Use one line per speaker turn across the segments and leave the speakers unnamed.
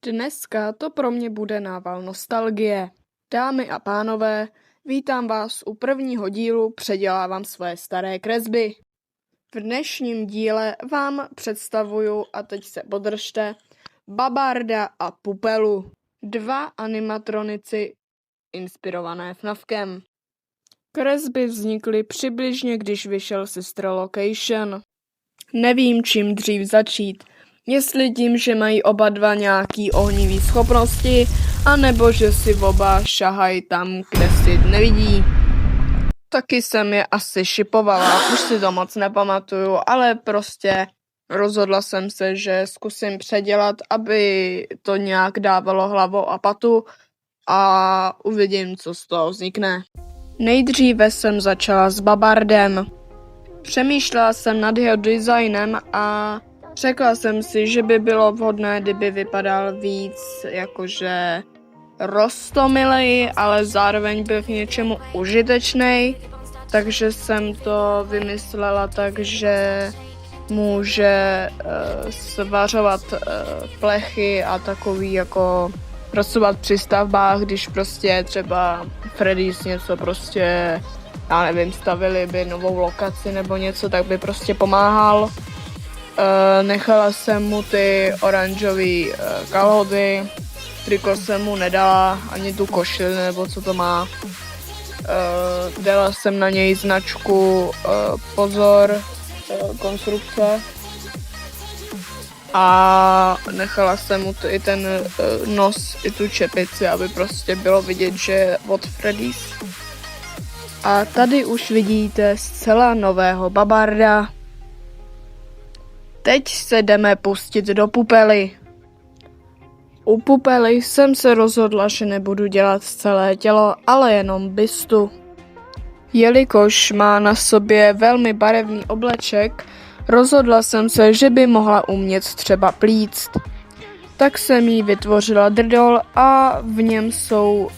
Dneska to pro mě bude nával nostalgie. Dámy a pánové, vítám vás u prvního dílu Předělávám svoje staré kresby. V dnešním díle vám představuju, a teď se podržte, Babarda a Pupelu. Dva animatronici inspirované FNAFkem. Kresby vznikly přibližně, když vyšel Sister Location. Nevím, čím dřív začít. Jestli tím, že mají oba dva nějaký ohnivý schopnosti, anebo že si oba šahají tam, kde si nevidí. Taky jsem je asi šipovala, už si to moc nepamatuju, ale prostě rozhodla jsem se, že zkusím předělat, aby to nějak dávalo hlavu a patu a uvidím, co z toho vznikne. Nejdříve jsem začala s Babardem. Přemýšlela jsem nad jeho designem a řekla jsem si, že by bylo vhodné, kdyby vypadal víc jakože roztomilej, ale zároveň byl k něčemu užitečnej, takže jsem to vymyslela tak, že může svařovat plechy a takový jako pracovat při stavbách, když prostě třeba Freddy's něco prostě, já nevím, stavili by novou lokaci nebo něco, tak by prostě pomáhal. Nechala jsem mu ty oranžový kalhoty, triko jsem mu nedala, ani tu košili nebo co to má. Dala jsem na něj značku Pozor konstrukce a nechala jsem mu i ten nos, i tu čepici, aby prostě bylo vidět, že je od Freddy's. A tady už vidíte zcela nového Babarda. Teď se jdeme pustit do Pupely. U Pupely jsem se rozhodla, že nebudu dělat celé tělo, ale jenom bystu. Jelikož má na sobě velmi barevný obleček, rozhodla jsem se, že by mohla umět třeba plíct. Tak jsem jí vytvořila drdol a v něm jsou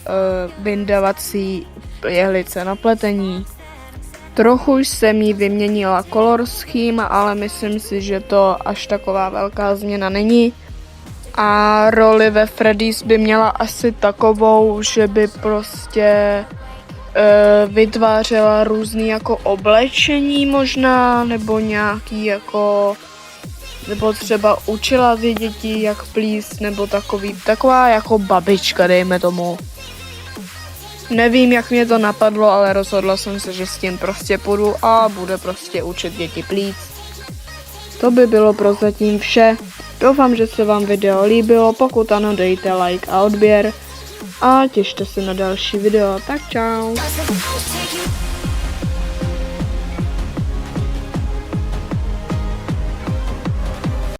vyndavací jehlice na pletení. Trochu jsem jí vyměnila color scheme, ale myslím si, že to až taková velká změna není. A roli ve Freddy's by měla asi takovou, že by prostě vytvářela různý jako oblečení možná, nebo nějaký jako, nebo třeba učila ty děti jak plíst, nebo taková jako babička, dejme tomu. Nevím, jak mě to napadlo, ale rozhodla jsem se, že s tím prostě půjdu a bude prostě učit děti plíct. To by bylo prozatím vše. Doufám, že se vám video líbilo, pokud ano, dejte like a odběr a těšte se na další video. Tak čau.